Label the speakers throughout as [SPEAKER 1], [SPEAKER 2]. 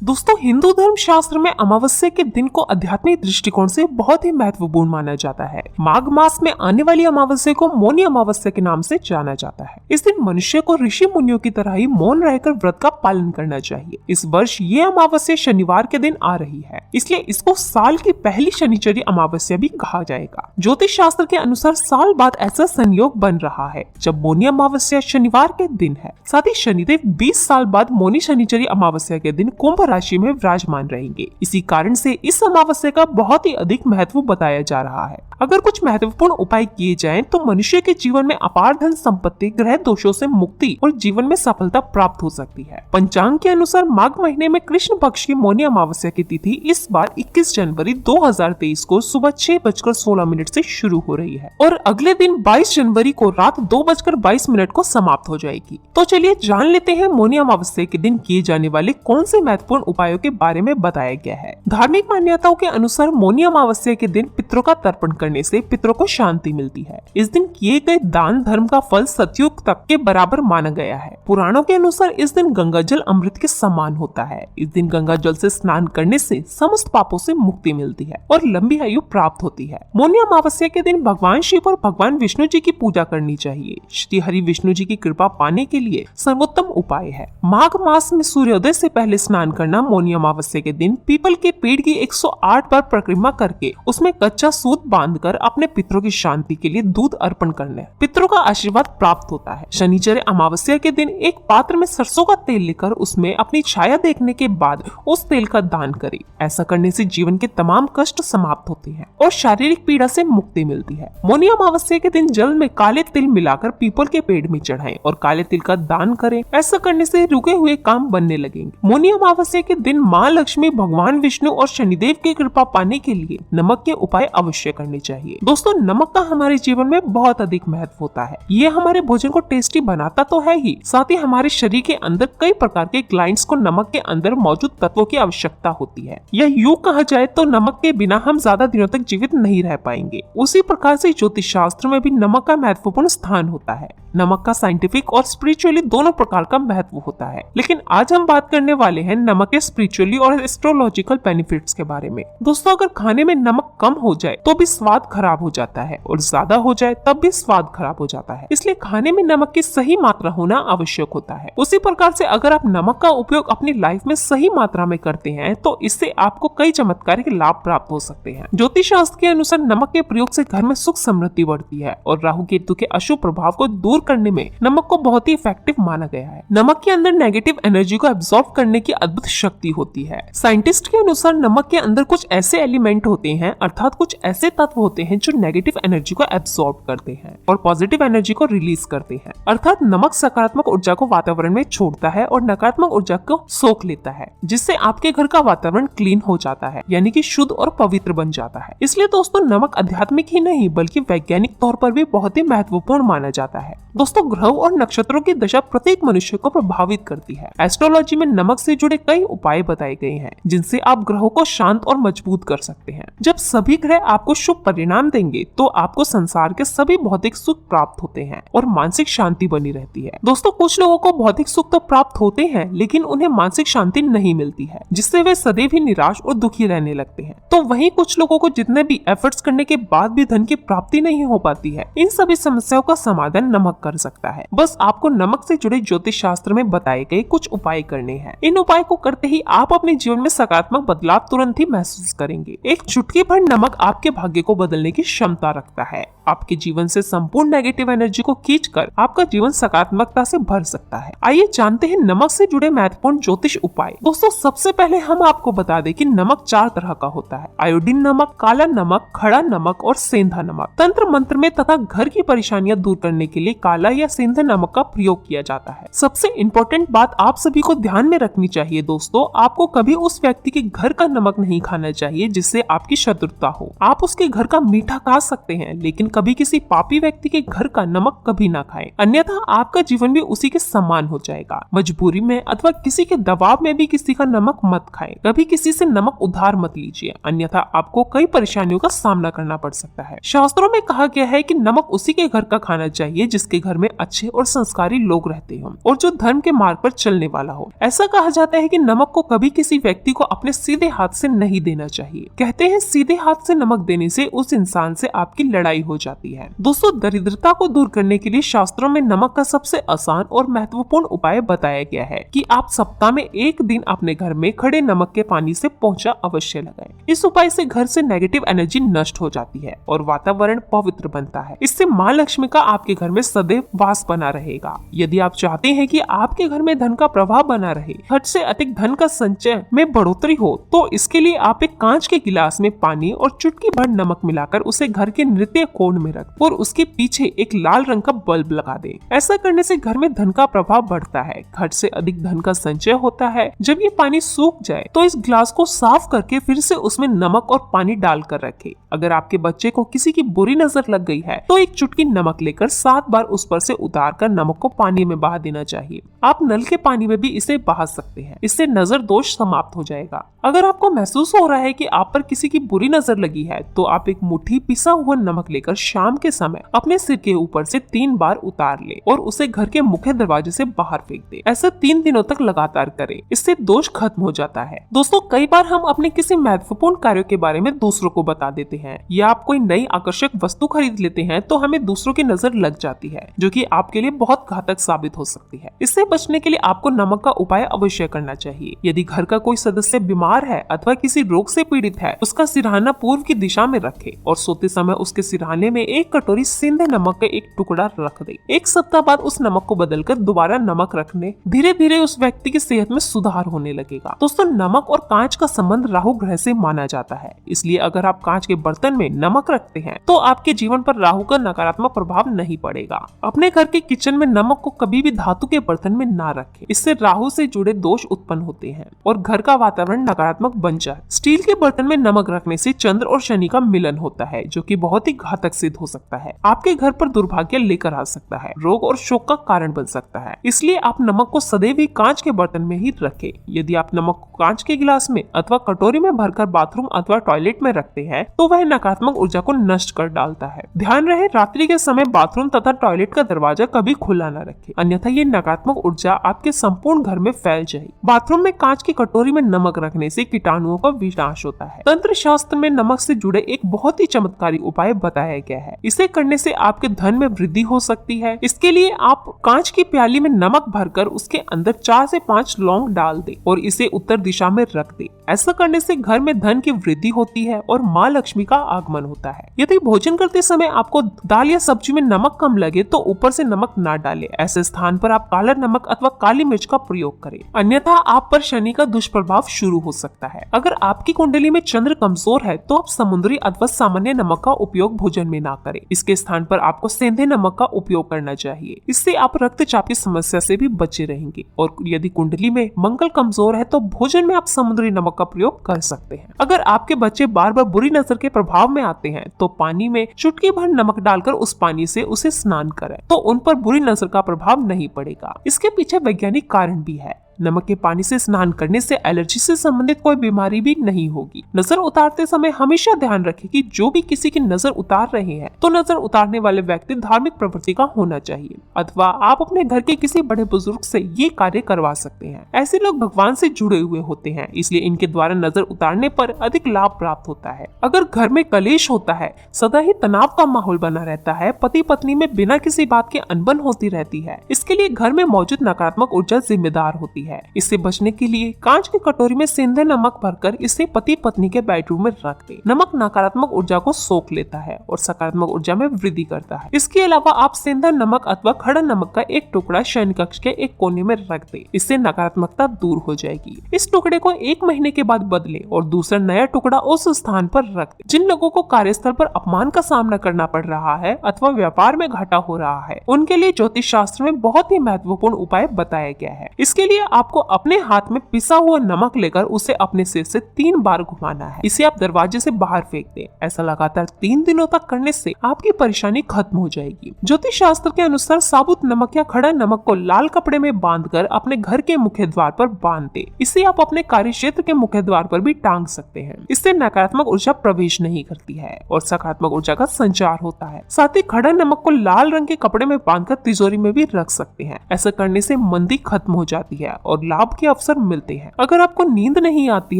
[SPEAKER 1] दोस्तों, हिंदू धर्म शास्त्र में अमावस्या के दिन को आध्यात्मिक दृष्टिकोण से बहुत ही महत्वपूर्ण माना जाता है। माघ मास में आने वाली अमावस्या को मौनी अमावस्या के नाम से जाना जाता है। इस दिन मनुष्य को ऋषि मुनियों की तरह ही मौन रहकर व्रत का पालन करना चाहिए। इस वर्ष ये अमावस्या शनिवार के दिन आ रही है, इसलिए इसको साल की पहली शनिचरी अमावस्या भी कहा जाएगा। ज्योतिष शास्त्र के अनुसार साल बाद ऐसा संयोग बन रहा है जब मौनी अमावस्या शनिवार के दिन है। साथ ही शनिदेव 20 साल बाद मौनी शनिचरी अमावस्या के दिन कुंभ राशि में विराजमान रहेंगे। इसी कारण से इस अमावस्या का बहुत ही अधिक महत्व बताया जा रहा है। अगर कुछ महत्वपूर्ण उपाय किए जाएं तो मनुष्य के जीवन में अपार धन संपत्ति, ग्रह दोषों से मुक्ति और जीवन में सफलता प्राप्त हो सकती है। पंचांग के अनुसार माघ महीने में कृष्ण पक्ष की मौनी अमावस्या की तिथि इस बार 21 जनवरी 2023 को सुबह 6:16 से शुरू हो रही है और अगले दिन 22 जनवरी को रात 2:22 को समाप्त हो जाएगी। तो चलिए जान लेते हैं मौनी अमावस्या के दिन किए जाने वाले कौन से महत्वपूर्ण उपायों के बारे में बताया गया है। धार्मिक मान्यताओं के अनुसार मौनी अमावस्या के दिन पितरों का तर्पण करने से पितरों को शांति मिलती है। इस दिन किए गए दान धर्म का फल सतयुग तक के बराबर माना गया है। पुराणों के अनुसार इस दिन गंगा जल अमृत के समान होता है। इस दिन गंगा जल से स्नान करने से समस्त पापों से मुक्ति मिलती है और लंबी आयु प्राप्त होती है। मौनी अमावस्या के दिन भगवान शिव और भगवान विष्णु जी की पूजा करनी चाहिए। श्री हरि विष्णु जी की कृपा पाने के लिए सर्वोत्तम उपाय है। माघ मास में सूर्योदय से पहले स्नान करना। मौनी अमावस्या के दिन पीपल के पेड़ की 108 बार परिक्रमा करके उसमें कच्चा सूत बांधकर अपने पितरों की शांति के लिए दूध अर्पण करना। पितरों का आशीर्वाद प्राप्त होता है। शनिचरी अमावस्या के दिन एक पात्र में सरसों का तेल लेकर उसमें अपनी छाया देखने के बाद उस तेल का दान करें। ऐसा करने से जीवन के तमाम कष्ट समाप्त होते हैं और शारीरिक पीड़ा से मुक्ति मिलती है। मौनी अमावस्या के दिन जल में काले तिल मिलाकर पीपल के पेड़ में चढ़ाएं और काले तिल का दान करें। ऐसा करने से रुके हुए काम बनने लगेंगे। मौनी अमावस्या के दिन माँ लक्ष्मी, भगवान विष्णु और शनिदेव की कृपा पाने के लिए नमक के उपाय अवश्य करने चाहिए। दोस्तों, नमक का हमारे जीवन में बहुत अधिक महत्व होता है। ये हमारे भोजन को टेस्टी बनाता तो है ही, साथ ही हमारे शरीर के अंदर कई प्रकार के ग्लैंड्स को नमक के अंदर मौजूद तत्वों की आवश्यकता होती है। यह यूं कहा जाए तो नमक के बिना हम ज्यादा दिनों तक जीवित नहीं रह पाएंगे। उसी प्रकार से ज्योतिष शास्त्र में भी नमक का महत्वपूर्ण स्थान होता है। नमक का साइंटिफिक और स्पिरिचुअली दोनों प्रकार का महत्व होता है, लेकिन आज हम बात करने वाले हैं नमक के स्पिरिचुअली और एस्ट्रोलॉजिकल बेनिफिट्स के बारे में। दोस्तों, अगर खाने में नमक कम हो जाए तो भी स्वाद खराब हो जाता है और ज्यादा हो जाए तब भी स्वाद खराब हो जाता है। इसलिए खाने में नमक की सही मात्रा होना आवश्यक होता है। उसी प्रकार से अगर आप नमक का उपयोग अपनी लाइफ में सही मात्रा में करते हैं तो इससे आपको कई चमत्कारिक लाभ प्राप्त हो सकते हैं। ज्योतिष शास्त्र के अनुसार नमक के प्रयोग से घर में सुख समृद्धि बढ़ती है और राहु केतु के अशुभ प्रभाव को दूर करने में नमक को बहुत ही इफेक्टिव माना गया है। नमक के अंदर नेगेटिव एनर्जी को एब्जॉर्ब करने की अद्भुत शक्ति होती है। साइंटिस्ट के अनुसार नमक के अंदर कुछ ऐसे एलिमेंट होते हैं, अर्थात कुछ ऐसे तत्व होते हैं जो नेगेटिव एनर्जी को एब्जॉर्ब करते हैं और पॉजिटिव एनर्जी को रिलीज करते हैं। अर्थात नमक सकारात्मक ऊर्जा को वातावरण में छोड़ता है और नकारात्मक ऊर्जा को सोख लेता है, जिससे आपके घर का वातावरण क्लीन हो जाता है, यानी कि शुद्ध और पवित्र बन जाता है। इसलिए दोस्तों, नमक आध्यात्मिक ही नहीं बल्कि वैज्ञानिक तौर पर भी बहुत ही महत्वपूर्ण माना जाता है। दोस्तों, ग्रहों और नक्षत्रों की दशा प्रत्येक मनुष्य को प्रभावित करती है। एस्ट्रोलॉजी में नमक से जुड़े कई उपाय बताए गए हैं जिनसे आप ग्रहों को शांत और मजबूत कर सकते हैं। जब सभी ग्रह आपको शुभ परिणाम देंगे तो आपको संसार के सभी भौतिक सुख प्राप्त होते हैं और मानसिक शांति बनी रहती है। दोस्तों, कुछ लोगों को भौतिक सुख तो प्राप्त होते हैं लेकिन उन्हें मानसिक शांति नहीं मिलती है, जिससे वे सदैव ही निराश और दुखी रहने लगते हैं। तो वहीं कुछ लोगों को जितने भी एफर्ट्स करने के बाद भी धन की प्राप्ति नहीं हो पाती है। इन सभी समस्याओं का समाधान नमक कर सकता है। बस आपको नमक से जुड़े ज्योतिष शास्त्र में बताए गए कुछ उपाय करने हैं। इन उपाय को करते ही आप अपने जीवन में सकारात्मक बदलाव तुरंत ही महसूस करेंगे। एक चुटकी भर नमक आपके भाग्य को बदलने की क्षमता रखता है। आपके जीवन से संपूर्ण नेगेटिव एनर्जी को खींचकर आपका जीवन सकारात्मकता से भर सकता है। आइए जानते हैं नमक से जुड़े महत्वपूर्ण ज्योतिष उपाय। दोस्तों, सबसे पहले हम आपको बता दें कि नमक 4 तरह का होता है: आयोडीन नमक, काला नमक, खड़ा नमक और सेंधा नमक। तंत्र मंत्र में तथा घर की परेशानियां दूर करने के लिए काला या सेंधा नमक का प्रयोग किया जाता है। सबसे इम्पोर्टेंट बात आप सभी को ध्यान में रखनी चाहिए दोस्तों, आपको कभी उस व्यक्ति के घर का नमक नहीं खाना चाहिए जिससे आपकी शत्रुता हो। आप उसके घर का मीठा खा सकते हैं लेकिन कभी किसी पापी व्यक्ति के घर का नमक कभी ना खाएं, अन्यथा आपका जीवन भी उसी के समान हो जाएगा। मजबूरी में अथवा किसी के दबाव में भी किसी का नमक मत खाएं। कभी किसी से नमक उधार मत लीजिए, अन्यथा आपको कई परेशानियों का सामना करना पड़ सकता है। शास्त्रों में कहा गया है कि नमक उसी के घर का खाना चाहिए जिसके घर में अच्छे और संस्कारी लोग रहते हो और जो धर्म के मार्ग पर चलने वाला हो। ऐसा कहा जाता है कि नमक को कभी किसी व्यक्ति को अपने सीधे हाथ से नहीं देना चाहिए। कहते हैं सीधे हाथ से नमक देने से उस इंसान से आपकी लड़ाई हो जाती है। दोस्तों, दरिद्रता को दूर करने के लिए शास्त्रों में नमक का सबसे आसान और महत्वपूर्ण उपाय बताया गया है कि आप सप्ताह में एक दिन अपने घर में खड़े नमक के पानी से पोंछा अवश्य लगाएं। इस उपाय से घर से नेगेटिव एनर्जी नष्ट हो जाती है और वातावरण पवित्र बनता है। इससे माँ लक्ष्मी का आपके घर में सदैव वास बना रहेगा। यदि आप चाहते हैं कि आपके घर में धन का प्रभाव बना रहे, खर्च से अधिक धन का संचय में बढ़ोतरी हो, तो इसके लिए आप एक कांच के गिलास में पानी और चुटकी भर नमक मिलाकर उसे घर के नृत्य कोण में रख और उसके पीछे एक लाल रंग का बल्ब लगा दें। ऐसा करने से घर में धन का प्रभाव बढ़ता है, खर्च से अधिक धन का संचय होता है। जब ये पानी सूख जाए तो इस गिलास को साफ करके फिर से उसमें नमक और पानी डालकर रखें। अगर आपके बच्चे को किसी की बुरी नजर लग गई है तो एक चुटकी नमक लेकर 7 बार उस पर से उतार कर नमक को पानी में बहा देना चाहिए। आप नल के पानी में भी इसे बहा सकते हैं। इससे नजर दोष समाप्त हो जाएगा। अगर आपको महसूस हो रहा है कि आप पर किसी की बुरी नजर लगी है तो आप एक मुट्ठी पिसा हुआ नमक लेकर शाम के समय अपने सिर के ऊपर से 3 बार उतार ले और उसे घर के मुख्य दरवाजे से बाहर फेंक दे। ऐसा 3 दिनों तक लगातार करें। इससे दोष खत्म हो जाता है। दोस्तों, कई बार हम अपने किसी महत्वपूर्ण कार्यों के बारे में दूसरों को बता देते हैं या आप कोई नई आकर्षक वस्तु खरीद लेते हैं तो हमें दूसरों की नजर लग जाती है, जो कि आपके लिए बहुत घातक साबित हो सकती है। इससे बचने के लिए आपको नमक का उपाय अवश्य करना चाहिए। यदि घर का कोई सदस्य बीमार है अथवा किसी रोग से पीड़ित है, उसका सिरहाना पूर्व की दिशा में रखे और सोते समय उसके सिरहाने में 1 कटोरी सेंधे नमक का एक टुकड़ा रख दे। 1 सप्ताह बाद उस नमक को बदलकर दोबारा नमक रखने धीरे धीरे उस व्यक्ति की सेहत में सुधार होने लगेगा। दोस्तों, नमक और कांच का संबंध राहु ग्रह से माना जाता है। इसलिए अगर आप कांच के बर्तन में नमक रखते हैं तो आपके जीवन पर राहु का नकारात्मक प्रभाव नहीं पड़ेगा। अपने घर के किचन में नमक को कभी भी धातु के बर्तन में ना रखें। इससे राहु से जुड़े दोष उत्पन्न होते हैं और घर का वातावरण नकारात्मक बन जाए। स्टील के बर्तन में नमक रखने से चंद्र और शनि का मिलन होता है, जो कि बहुत ही घातक सिद्ध हो सकता है। आपके घर पर दुर्भाग्य लेकर आ सकता है, रोग और शोक का कारण बन सकता है। इसलिए आप नमक को सदैव ही कांच के बर्तन में ही रखें। यदि आप नमक को कांच के गिलास में अथवा कटोरी में भरकर बाथरूम अथवा टॉयलेट में रखते हैं तो वह नकारात्मक ऊर्जा को नष्ट कर डालता है। ध्यान रहे, रात्रि के समय बाथरूम तथा टॉयलेट का दरवाजा कभी खुला न रखें, अन्यथा ये नकारात्मक ऊर्जा आपके संपूर्ण घर में फैल जाएगी। बाथरूम में कांच की कटोरी में नमक रखने से कीटाणुओं का विनाश होता है। तंत्र शास्त्र में नमक से जुड़े एक बहुत ही चमत्कारी उपाय बताया गया है। इसे करने से आपके धन में वृद्धि हो सकती है। इसके लिए आप कांच की प्याली में नमक भरकर उसके अंदर 4 से 5 लौंग डाल दे और इसे उत्तर दिशा में रख दे। ऐसा करने से घर में धन की वृद्धि होती है और माँ लक्ष्मी का आगमन होता है। यदि भोजन करते समय आपको दाल या सब्जी में नमक कम लगे तो ऊपर से नमक ना डालें। ऐसे स्थान पर आप काला नमक अथवा काली मिर्च का प्रयोग करें, अन्यथा आप पर शनि का दुष्प्रभाव शुरू हो सकता है। अगर आपकी कुंडली में चंद्र कमजोर है तो आप समुद्री अथवा सामान्य नमक का उपयोग भोजन में ना करें। इसके स्थान पर आपको सेंधे नमक का उपयोग करना चाहिए। इससे आप रक्तचाप की समस्या से भी बचे रहेंगे। और यदि कुंडली में मंगल कमजोर है तो भोजन में आप समुद्री नमक का प्रयोग कर सकते हैं। अगर आपके बच्चे बार बार बुरी नजर के प्रभाव में आते हैं तो पानी में चुटकी भर नमक डालकर उस पानी से उसे स्नान करें तो उन पर बुरी नजर का प्रभाव नहीं पड़ेगा। इसके पीछे वैज्ञानिक कारण भी है। नमक के पानी से स्नान करने से एलर्जी से संबंधित कोई बीमारी भी नहीं होगी। नजर उतारते समय हमेशा ध्यान रखें कि जो भी किसी की नजर उतार रहे हैं तो नजर उतारने वाले व्यक्ति धार्मिक प्रवृत्ति का होना चाहिए, अथवा आप अपने घर के किसी बड़े बुजुर्ग से ये कार्य करवा सकते हैं। ऐसे लोग भगवान से जुड़े हुए होते हैं, इसलिए इनके द्वारा नजर उतारने पर अधिक लाभ प्राप्त होता है। अगर घर में कलेश होता है, सदा ही तनाव का माहौल बना रहता है, पति पत्नी में बिना किसी बात के अनबन होती रहती है, इसके लिए घर में मौजूद नकारात्मक ऊर्जा जिम्मेदार होती है। इससे बचने के लिए कांच की कटोरी में सेंधे नमक भरकर इसे पति पत्नी के बेडरूम में रख दे। नमक नकारात्मक ऊर्जा को सोख लेता है और सकारात्मक ऊर्जा में वृद्धि करता है। इसके अलावा आप सेंधा नमक अथवा खड़ा नमक का एक टुकड़ा शयन कक्ष के एक कोने में रख दे। इससे नकारात्मकता दूर हो जाएगी। इस टुकड़े को 1 महीने के बाद बदले और दूसरा नया टुकड़ा उस स्थान पर रख दे। जिन लोगों को कार्यस्थल पर अपमान का सामना करना पड़ रहा है अथवा व्यापार में घाटा हो रहा है, उनके लिए ज्योतिष शास्त्र में बहुत ही महत्वपूर्ण उपाय बताया गया है। इसके लिए आपको अपने हाथ में पिसा हुआ नमक लेकर उसे अपने सिर से 3 बार घुमाना है। इसे आप दरवाजे से बाहर फेंक दें। ऐसा लगातार 3 दिनों तक करने से आपकी परेशानी खत्म हो जाएगी। ज्योतिष शास्त्र के अनुसार साबुत नमक या खड़ा नमक को लाल कपड़े में बांधकर अपने घर के मुख्य द्वार पर बांध दे। इसे आप अपने कार्य क्षेत्र के मुख्य द्वार पर भी टांग सकते हैं। इससे नकारात्मक ऊर्जा प्रवेश नहीं करती है और सकारात्मक ऊर्जा का संचार होता है। साथ ही खड़ा नमक को लाल रंग के कपड़े में बांधकर तिजोरी में भी रख सकते हैं। ऐसा करने से मंदी खत्म हो जाती है और लाभ के अवसर मिलते हैं। अगर आपको नींद नहीं आती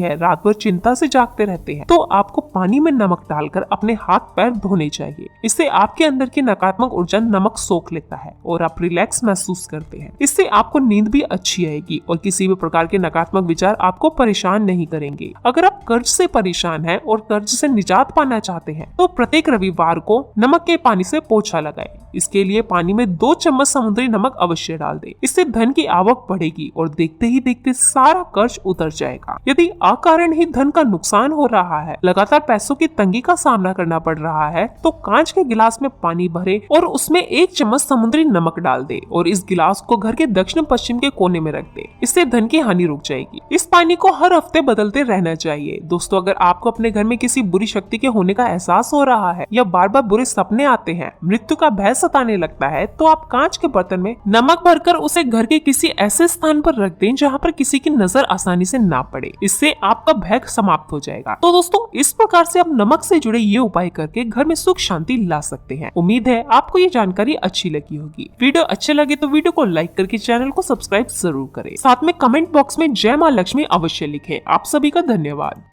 [SPEAKER 1] है, रात भर चिंता से जागते रहते हैं, तो आपको पानी में नमक डालकर अपने हाथ पैर धोने चाहिए। इससे आपके अंदर की नकारात्मक ऊर्जा नमक सोख लेता है और आप रिलैक्स महसूस करते हैं। इससे आपको नींद भी अच्छी आएगी और किसी भी प्रकार के नकारात्मक विचार आपको परेशान नहीं करेंगे। अगर आप कर्ज से परेशान हैं और कर्ज से निजात पाना चाहते हैं, तो प्रत्येक रविवार को नमक के पानी से पोछा लगाएं। इसके लिए पानी में 2 चम्मच समुद्री नमक अवश्य डाल दें। इससे धन की आवक बढ़ेगी और देखते ही देखते सारा कर्ज उतर जाएगा। यदि अकारण ही धन का नुकसान हो रहा है, लगातार पैसों की तंगी का सामना करना पड़ रहा है, तो कांच के गिलास में पानी भरे और उसमें 1 चम्मच समुद्री नमक डाल दे और इस गिलास को घर के दक्षिण पश्चिम के कोने में रख दे। इससे धन की हानि रुक जाएगी। इस पानी को हर हफ्ते बदलते रहना चाहिए। दोस्तों, अगर आपको अपने घर में किसी बुरी शक्ति के होने का एहसास हो रहा है या बार बार बुरे सपने आते हैं, मृत्यु का भय सताने लगता है, तो आप कांच के बर्तन में नमक भरकर उसे घर के किसी ऐसे स्थान पर रख दें जहां पर किसी की नजर आसानी से ना पड़े। इससे आपका भय समाप्त हो जाएगा। तो दोस्तों, इस प्रकार से आप नमक से जुड़े ये उपाय करके घर में सुख शांति ला सकते हैं। उम्मीद है आपको ये जानकारी अच्छी लगी होगी। वीडियो अच्छे लगे तो वीडियो को लाइक करके चैनल को सब्सक्राइब जरूर करें। साथ में कमेंट बॉक्स में जय मां लक्ष्मी अवश्य लिखें। आप सभी का धन्यवाद।